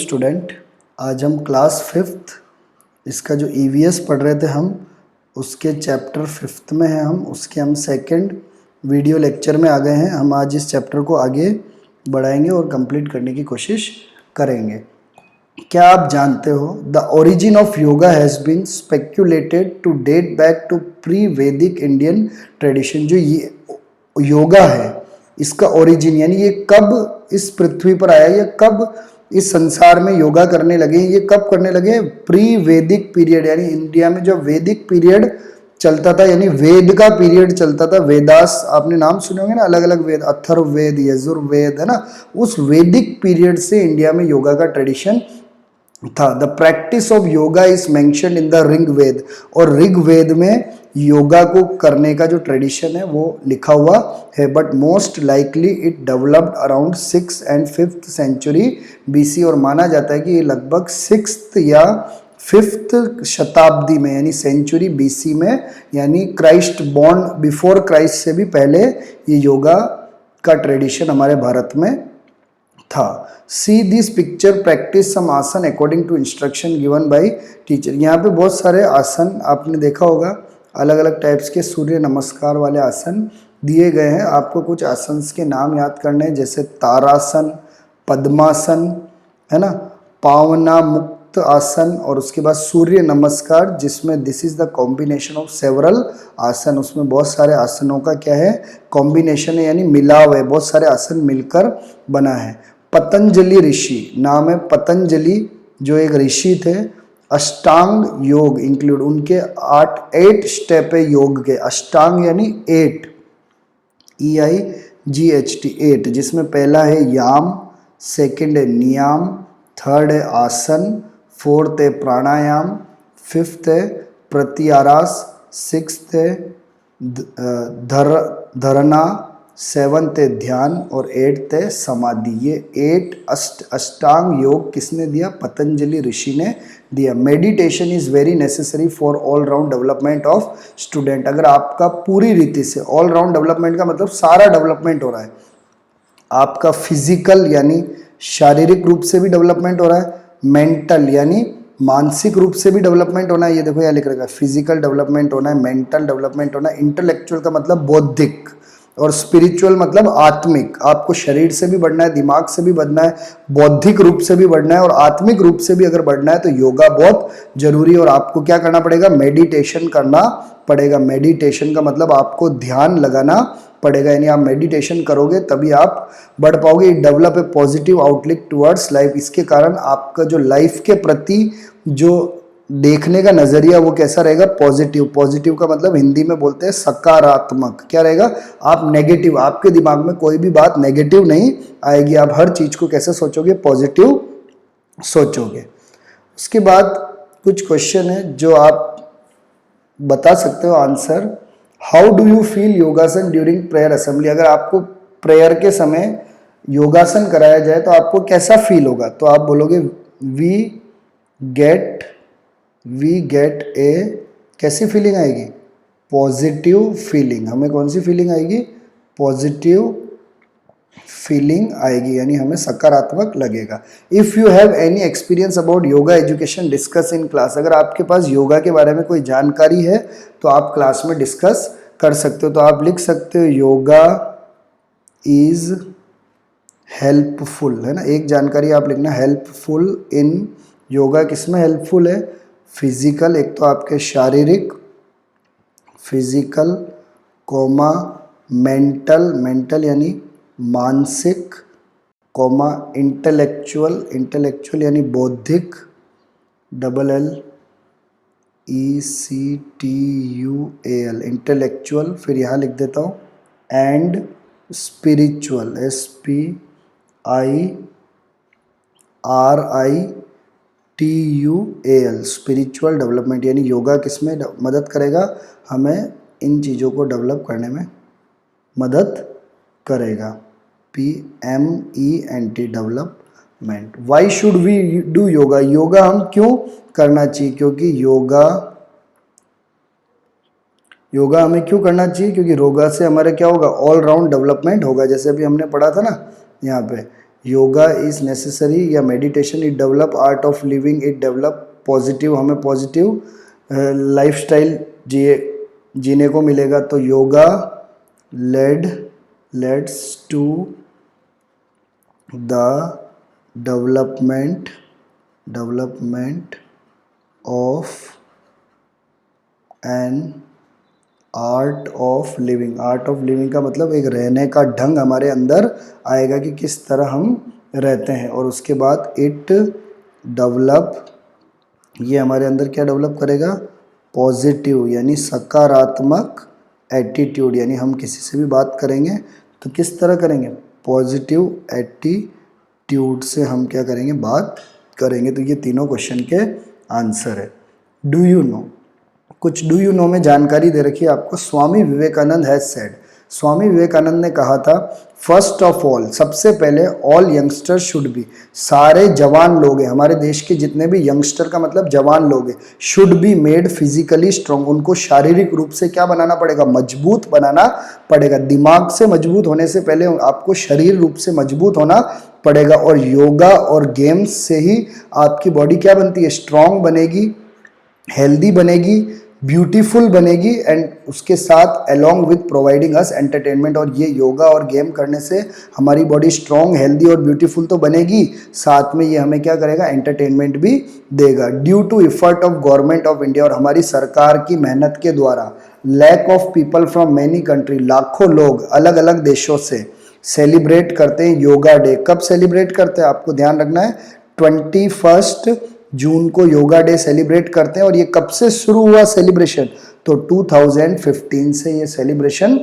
Student, आज हम class 5th इसका जो ईवीएस पढ़ रहे थे हम उसके चैप्टर 5th में हैं हम उसके सेकंड वीडियो लेक्चर में आ गए हैं। हम आज इस चैप्टर को आगे बढ़ाएंगे और कंप्लीट करने की कोशिश करेंगे। क्या आप जानते हो the origin of yoga has been speculated to date back to pre Vedic Indian tradition. जो ये योगा है इसका ओरिजिन यानी ये कब इस पृथ्वी पर आया, ये कब इस संसार में योगा करने लगे, ये कब करने लगे? प्री वैदिक पीरियड यानी इंडिया में जो वैदिक पीरियड चलता था यानी वेद का पीरियड चलता था। वेदास आपने नाम सुने होंगे ना, अलग अलग वेद, अथर्ववेद, यजुर्वेद, है ना। उस वैदिक पीरियड से इंडिया में योगा का ट्रेडिशन था। The practice of yoga is mentioned in the Rigveda, और ऋग्वेद में योगा को करने का जो ट्रेडिशन है वो लिखा हुआ है। But most likely it developed around 6th and 5th century BC, और माना जाता है कि ये लगभग 6th या 5th शताब्दी में यानी सेंचुरी बीसी में, यानी क्राइस्ट बॉर्न बिफोर क्राइस्ट से भी पहले ये योगा का ट्रेडिशन हमारे भारत में था। See this picture, practice some asana according to instruction given by teacher. यहाँ पे बहुत सारे आसन आपने देखा होगा, अलग अलग टाइप्स के सूर्य नमस्कार वाले आसन दिए गए हैं। आपको कुछ आसन के नाम याद करने हैं, जैसे तारासन, पद्मासन, है ना, पावना मुक्त आसन, और उसके बाद सूर्य नमस्कार, जिसमें this is the combination of several आसन। उसमें बहुत सारे आसनों का क्या है, कॉम्बिनेशन है यानी मिलाव है, बहुत सारे आसन मिलकर बना है। पतंजलि ऋषि, नाम है पतंजलि, जो एक ऋषि थे। अष्टांग योग इंक्लूड, उनके 8 स्टेप है योग के। अष्टांग यानी 8, EIGHT 8, जिसमें पहला है याम, सेकंड है नियाम, थर्ड है आसन, फोर्थ है प्राणायाम, फिफ्थ है प्रत्यारास, सिक्स्थ है धरना, सेवंथ है ध्यान, और 8th है समाधि। ये 8 अष्टांग योग किसने दिया? पतंजलि ऋषि ने दिया। Meditation is very necessary for all round development of student. अगर आपका पूरी रीति से, ऑल राउंड डेवलपमेंट का मतलब सारा डेवलपमेंट हो रहा है, आपका फिजिकल यानी शारीरिक रूप से भी डेवलपमेंट हो रहा है, मेंटल यानी मानसिक रूप से भी डेवलपमेंट होना है। ये देखो यहाँ लिख रखा है, फिजिकल डेवलपमेंट होना है, मेंटल डेवलपमेंट होना है, इंटेलेक्चुअल का मतलब बौद्धिक, और स्पिरिचुअल मतलब आत्मिक। आपको शरीर से भी बढ़ना है, दिमाग से भी बढ़ना है, बौद्धिक रूप से भी बढ़ना है, और आत्मिक रूप से भी अगर बढ़ना है तो योगा बहुत जरूरी है। और आपको क्या करना पड़ेगा? मेडिटेशन करना पड़ेगा। मेडिटेशन का मतलब आपको ध्यान लगाना पड़ेगा, यानी आप मेडिटेशन करोगे तभी आप बढ़ पाओगे। Develop a positive outlook towards life. इसके कारण आपका जो लाइफ के प्रति जो देखने का नजरिया वो कैसा रहेगा? पॉजिटिव। पॉजिटिव का मतलब हिंदी में बोलते हैं सकारात्मक। क्या रहेगा? आप नेगेटिव, आपके दिमाग में कोई भी बात नेगेटिव नहीं आएगी। आप हर चीज को कैसे सोचोगे? पॉजिटिव सोचोगे। उसके बाद कुछ क्वेश्चन है जो आप बता सकते हो answer. How do you feel योगासन ड्यूरिंग प्रेयर असेंबली? अगर आपको प्रेयर के समय योगासन कराया जाए तो आपको कैसा फील होगा? तो आप बोलोगे वी गेट ए, कैसी फीलिंग आएगी? Positive feeling. हमें कौन सी फीलिंग आएगी? पॉजिटिव फीलिंग आएगी, यानी हमें सकारात्मक लगेगा। If you have any experience about yoga education discuss in class. अगर आपके पास योगा के बारे में कोई जानकारी है तो आप क्लास में डिस्कस कर सकते हो। तो आप लिख सकते हो योगा इज हेल्पफुल, है ना। एक जानकारी आप लिखना, हेल्पफुल इन। योगा किसमें हेल्पफुल है? फिजिकल, एक तो आपके शारीरिक फिजिकल, कोमा मेंटल, मेंटल यानी मानसिक, कोमा इंटेलेक्चुअल, इंटेलेक्चुअल यानी बौद्धिक, ECTUAL इंटेलेक्चुअल। फिर यहाँ लिख देता हूँ and spiritual, SPIRITUAL, spiritual development. यानी योगा किसमें मदद करेगा? हमें इन चीज़ों को डेवलप करने में मदद करेगा। PMENT development. Why should we do yoga? Yoga हम क्यों करना चाहिए? क्योंकि योगा हमें क्यों करना चाहिए? क्योंकि योगा से हमारे क्या होगा? ऑल राउंड डेवलपमेंट होगा। जैसे अभी हमने पढ़ा था ना यहाँ पे, योगा इज़ नेसेसरी या meditation it develop art of living, it develop positive, हमें पॉजिटिव लाइफस्टाइल जीने को मिलेगा। तो yoga leads to the development of an art of living. Art of living का मतलब एक रहने का ढंग हमारे अंदर आएगा कि किस तरह हम रहते हैं। और उसके बाद इट डेवलप, ये हमारे अंदर क्या डेवलप करेगा, पॉजिटिव यानी सकारात्मक एटीट्यूड, यानी हम किसी से भी बात करेंगे तो किस तरह करेंगे, पॉजिटिव एटीट्यूड से हम क्या करेंगे, बात करेंगे। तो ये तीनों क्वेश्चन के आंसर है। डू यू नो, कुछ डू यू नो में जानकारी दे रखी है आपको। स्वामी विवेकानंद हैज सेड, स्वामी विवेकानंद ने कहा था फर्स्ट ऑफ ऑल, सबसे पहले ऑल यंगस्टर शुड बी, सारे जवान लोग हैं हमारे देश के जितने भी यंगस्टर का मतलब जवान लोग हैं, should be made physically strong, उनको शारीरिक रूप से क्या बनाना पड़ेगा, मजबूत बनाना पड़ेगा। दिमाग से मजबूत होने से पहले आपको शरीर रूप से मजबूत होना पड़ेगा। और योगा और गेम्स से ही आपकी बॉडी क्या बनती है, स्ट्रांग बनेगी, हेल्दी बनेगी, ब्यूटीफुल बनेगी, एंड उसके साथ along with providing us entertainment. और ये योगा और गेम करने से हमारी बॉडी स्ट्रॉन्ग, हेल्दी और ब्यूटीफुल तो बनेगी, साथ में ये हमें क्या करेगा, एंटरटेनमेंट भी देगा। Due to effort of government of India, और हमारी सरकार की मेहनत के द्वारा, lack of people from many country, लाखों लोग अलग अलग देशों से सेलिब्रेट करते हैं योगा डे। कब सेलिब्रेट करते हैं आपको ध्यान रखना है, 21 जून को योगा डे सेलिब्रेट करते हैं। और ये कब से शुरू हुआ सेलिब्रेशन, तो 2015 से ये सेलिब्रेशन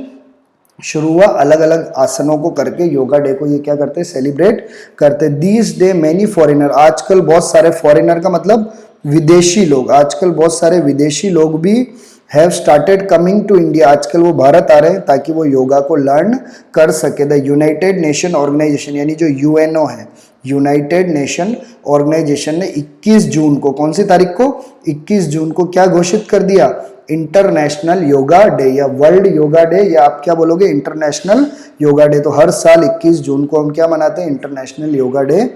शुरू हुआ। अलग अलग आसनों को करके योगा डे को ये क्या करते हैं, सेलिब्रेट करते हैं। दीज डे मैनी फॉरेनर, आजकल बहुत सारे फॉरेनर का मतलब विदेशी लोग, आजकल बहुत सारे विदेशी लोग भी have started coming to India, आजकल वो भारत आ रहे हैं ताकि वो योगा को लर्न कर सके। द यूनाइटेड नेशन ऑर्गेनाइजेशन, यानी जो यूएनओ है, यूनाइटेड नेशन ऑर्गेनाइजेशन ने 21 जून को, कौन सी तारीख को, 21 जून को क्या घोषित कर दिया, इंटरनेशनल योगा डे या वर्ल्ड योगा डे, या आप क्या बोलोगे, इंटरनेशनल योगा डे। तो हर साल 21 जून को हम क्या मनाते हैं, इंटरनेशनल योगा डे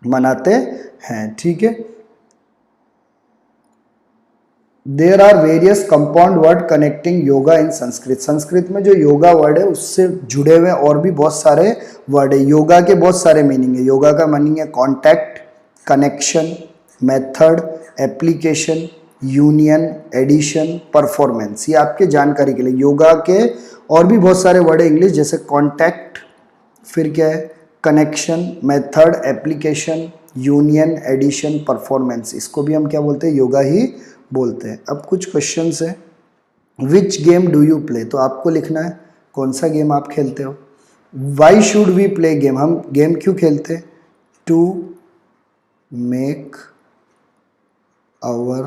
मनाते हैं। ठीक है। There are various compound word connecting yoga in Sanskrit, Sanskrit में जो योगा वर्ड है उससे जुड़े हुए और भी बहुत सारे वर्ड है। योगा के बहुत सारे मीनिंग है। योगा का मीनिंग है contact, connection, method, application, union, addition, performance. ये आपके जानकारी के लिए। योगा के और भी बहुत सारे वर्ड है इंग्लिश, जैसे कॉन्टैक्ट, फिर क्या है, connection, method, application, union, addition, performance. इसको भी हम क्या बोलते हैं, योगा ही बोलते हैं। अब कुछ क्वेश्चंस हैं। Which game do you play, तो आपको लिखना है कौन सा गेम आप खेलते हो। Why should we play game, हम गेम क्यों खेलते हैं, to make our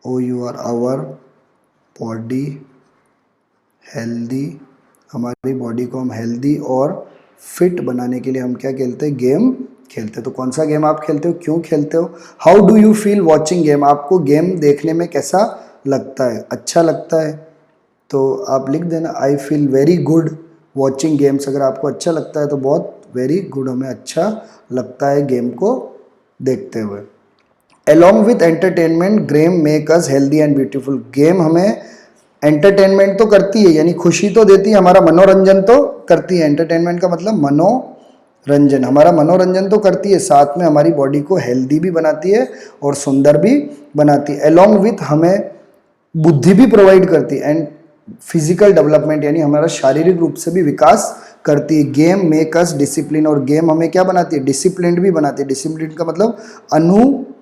our body healthy, हमारी बॉडी को हम हेल्दी और फिट बनाने के लिए हम क्या खेलते हैं, गेम खेलते हैं। तो कौन सा गेम आप खेलते हो, क्यों खेलते हो। How do you feel watching game, आपको गेम देखने में कैसा लगता है, अच्छा लगता है, तो आप लिख देना I feel very good watching games. अगर आपको अच्छा लगता है तो बहुत वेरी गुड, हमें अच्छा लगता है गेम को देखते हुए। Along with entertainment game make us healthy and beautiful, game हमें एंटरटेनमेंट तो करती है, यानी खुशी तो देती है, हमारा मनोरंजन तो करती है। एंटरटेनमेंट का मतलब मनोरंजन, हमारा मनोरंजन तो करती है, साथ में हमारी बॉडी को हेल्दी भी बनाती है और सुंदर भी बनाती है। अलॉन्ग विथ हमें बुद्धि भी प्रोवाइड करती है, एंड फिजिकल डेवलपमेंट यानी हमारा शारीरिक रूप से भी विकास करती है। गेम मेक अस डिसिप्लिन, और गेम हमें क्या बनाती है, डिसिप्लिन भी बनाती है। डिसिप्लिन का मतलब अनुशासन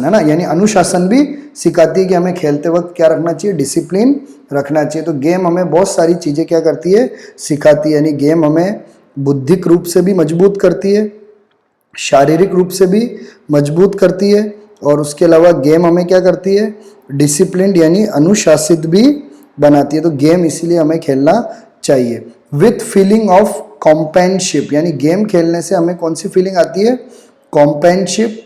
है ना, यानी अनुशासन भी सिखाती है कि हमें खेलते वक्त क्या रखना चाहिए, डिसिप्लिन रखना चाहिए। तो गेम हमें बहुत सारी चीज़ें क्या करती है, सिखाती है। यानी गेम हमें बुद्धिक रूप से भी मजबूत करती है, शारीरिक रूप से भी मजबूत करती है, और उसके अलावा गेम हमें क्या करती है, डिसिप्लिन यानी अनुशासित भी बनाती है। तो गेम इसीलिए हमें खेलना चाहिए। विथ फीलिंग ऑफ कॉम्पेनशिप, यानी गेम खेलने से हमें कौन सी फीलिंग आती है, कॉम्पेनशिप,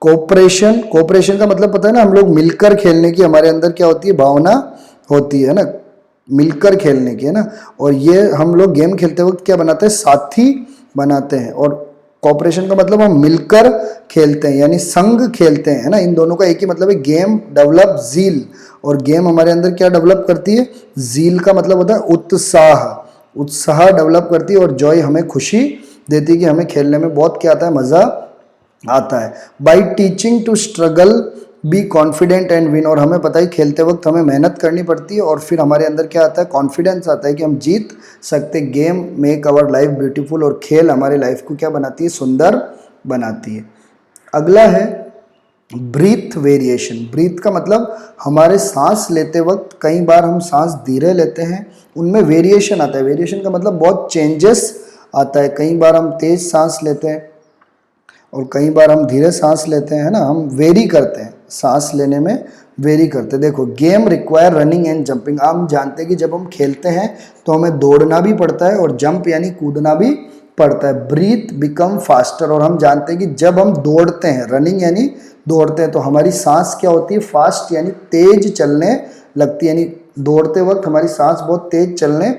कोऑपरेशन। कोऑपरेशन का मतलब पता है ना, हम लोग मिलकर खेलने की हमारे अंदर क्या होती है, भावना होती है ना। मिलकर खेलने की, है ना। और ये हम लोग गेम खेलते वक्त क्या बनाते हैं, साथी बनाते हैं। और कॉपरेशन का मतलब हम मिलकर खेलते हैं, यानी संग खेलते हैं, है ना। इन दोनों का एक ही मतलब है, गेम डेवलप जील, और गेम हमारे अंदर क्या डेवलप करती है, जील का मतलब होता है उत्साह, उत्साह डेवलप करती है। और जॉय हमें खुशी देती है कि हमें खेलने में बहुत क्या आता है, मज़ा आता है। By teaching to struggle be confident and win, और हमें पता है खेलते वक्त हमें मेहनत करनी पड़ती है और फिर हमारे अंदर क्या आता है, कॉन्फिडेंस आता है कि हम जीत सकते। Game make our life beautiful, और खेल हमारे लाइफ को क्या बनाती है, सुंदर बनाती है। अगला है ब्रीथ वेरिएशन। ब्रीथ का मतलब हमारे सांस लेते वक्त कई बार हम सांस धीरे लेते हैं, उनमें वेरिएशन आता है। वेरिएशन का मतलब बहुत चेंजेस आता है। कई बार हम तेज सांस लेते हैं और कई बार हम धीरे सांस लेते हैं, है ना। हम वेरी करते हैं, सांस लेने में वेरी करते हैं। देखो, game require running and jumping. हम जानते हैं कि जब हम खेलते हैं तो हमें दौड़ना भी पड़ता है और जंप यानी कूदना भी पड़ता है। ब्रीथ बिकम फास्टर, और हम जानते हैं कि जब हम दौड़ते हैं, रनिंग यानी दौड़ते हैं, तो हमारी सांस क्या होती है, फास्ट यानी तेज चलने लगती है। यानी दौड़ते वक्त हमारी सांस बहुत तेज चलने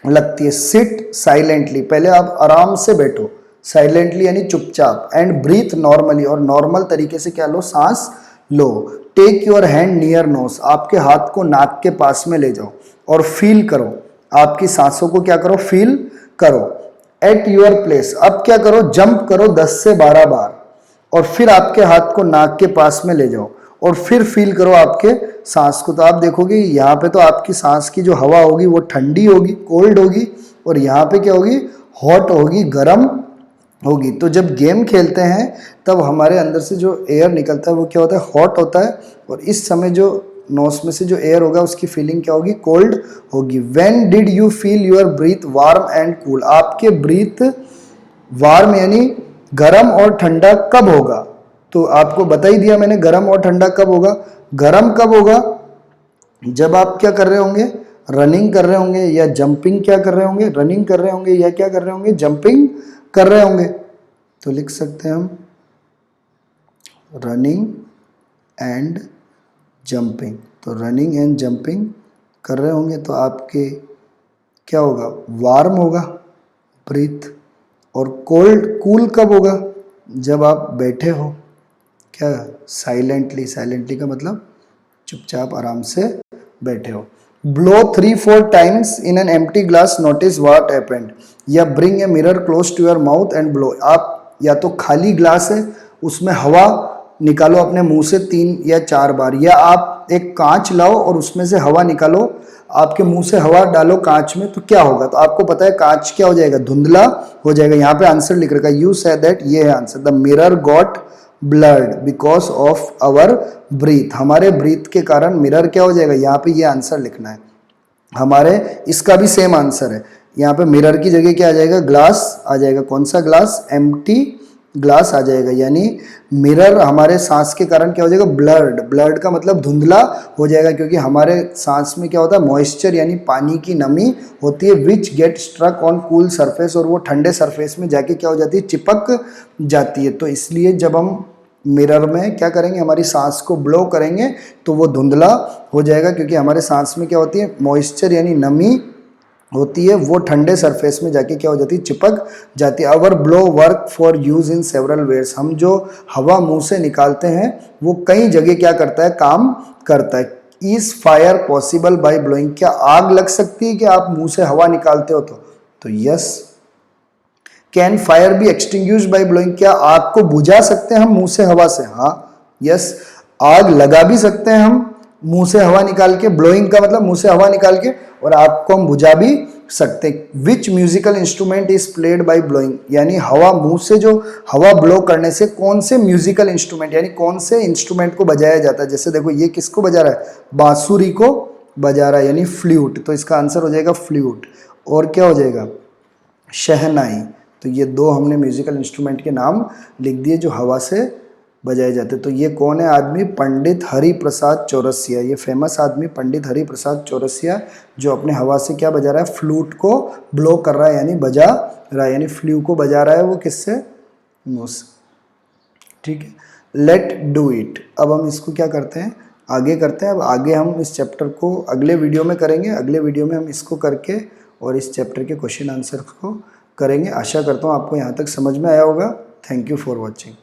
लगती है। सिट साइलेंटली, पहले आप आराम से बैठो, साइलेंटली यानी चुपचाप। एंड ब्रीथ नॉर्मली, और नॉर्मल तरीके से क्या लो, सांस लो। Take your hand near nose, आपके हाथ को नाक के पास में ले जाओ और फील करो, आपकी सांसों को क्या करो, फील करो। एट योर प्लेस, अब क्या करो, जंप करो 10 से 12 बार, और फिर आपके हाथ को नाक के पास में ले जाओ और फिर फील करो आपके सांस को। तो आप देखोगे यहाँ पे तो आपकी सांस की जो हवा होगी वो ठंडी होगी, कोल्ड होगी, और यहाँ पे क्या होगी, हॉट होगी, गर्म होगी। तो जब गेम खेलते हैं तब हमारे अंदर से जो एयर निकलता है वो क्या होता है, हॉट होता है, और इस समय जो नोस में से जो एयर होगा उसकी फीलिंग क्या होगी, कोल्ड होगी। When did you feel your breathe warm and cool, आपके ब्रीथ वार्म यानी गर्म और ठंडा कब होगा। तो आपको बता ही दिया मैंने, गर्म और ठंडा कब होगा। गर्म कब होगा, जब आप क्या कर रहे होंगे, रनिंग कर रहे होंगे या जंपिंग क्या कर रहे होंगे, रनिंग कर रहे होंगे या क्या कर रहे होंगे, जंपिंग कर रहे होंगे। तो लिख सकते हैं हम रनिंग एंड जंपिंग। तो रनिंग एंड जंपिंग कर रहे होंगे तो आपके क्या होगा, वार्म होगा ब्रीथ। और कोल्ड कूल कब होगा, जब आप बैठे हो क्या, साइलेंटली। साइलेंटली का मतलब चुपचाप आराम से बैठे हो। Blow 3-4 times in an empty glass, notice what happened, या bring a mirror close to your mouth and blow. आप या तो खाली ग्लास है उसमें हवा निकालो अपने मुंह से 3 या 4 बार, या आप एक कांच लाओ और उसमें से हवा निकालो, आपके मुंह से हवा डालो कांच में, तो क्या होगा। तो आपको पता है कांच क्या हो जाएगा, धुंधला हो जाएगा। यहाँ पे आंसर लिख रखा है, यू से दैट, ये है answer. The mirror got blurred because of our breath, हमारे ब्रीथ के कारण मिरर क्या हो जाएगा, यहाँ पे ये आंसर लिखना है हमारे। इसका भी सेम आंसर है, यहाँ पे मिरर की जगह क्या आ जाएगा, ग्लास आ जाएगा। कौन सा ग्लास, एम्प्टी ग्लास आ जाएगा। यानी मिरर हमारे सांस के कारण क्या हो जाएगा, ब्लर्ड। ब्लर्ड का मतलब धुंधला हो जाएगा, क्योंकि हमारे सांस में क्या होता है, मॉइस्चर यानी पानी की नमी होती है, which get struck on cool surface, और वो ठंडे सरफेस में जाके क्या हो जाती है, चिपक जाती है। तो इसलिए जब हम मिरर में क्या करेंगे, हमारी सांस को ब्लो करेंगे तो वो धुंधला हो जाएगा, क्योंकि हमारे सांस में क्या होती है, मॉइस्चर यानी नमी होती है, वो ठंडे सरफेस में जाके क्या हो जाती है, चिपक जाती है। Our blow work for use in several ways, हम जो हवा मुंह से निकालते हैं वो कई जगह क्या करता है, काम करता है। Is fire possible by blowing, क्या आग लग सकती है कि आप मुंह से हवा निकालते हो तो yes. Can fire be extinguished by blowing, क्या आग को बुझा सकते हैं हम मुंह से हवा से, हाँ यस। आग लगा भी सकते हैं हम मुंह से हवा निकाल के, ब्लोइंग का मतलब मुंह से हवा निकाल के, और आग को हम बुझा भी सकते हैं। विच musical instrument is played by blowing, यानी हवा मुंह से जो हवा ब्लो करने से कौन से म्यूजिकल इंस्ट्रूमेंट यानी कौन से इंस्ट्रूमेंट को बजाया जाता है। जैसे देखो ये किसको बजा रहा है, बांसुरी को बजा रहा है यानी फ्लूट, तो इसका आंसर हो जाएगा फ्लूट। और क्या हो जाएगा, शहनाई। तो ये दो हमने म्यूजिकल इंस्ट्रूमेंट के नाम लिख दिए जो हवा से बजाए जाते। तो ये कौन है आदमी, पंडित हरि प्रसाद चौरसिया, ये फेमस आदमी पंडित हरि प्रसाद चौरसिया, जो अपने हवा से क्या बजा रहा है, फ्लूट को ब्लो कर रहा है यानी बजा रहा है, यानी फ्लू को बजा रहा है वो किससे, मुंह से। ठीक है, लेट डू इट। अब हम इसको क्या करते हैं, आगे करते हैं। अब आगे हम इस चैप्टर को अगले वीडियो में करेंगे। अगले वीडियो में हम इसको करके और इस चैप्टर के क्वेश्चन आंसर को करेंगे। आशा करता हूँ आपको यहाँ तक समझ में आया होगा। Thank you for watching.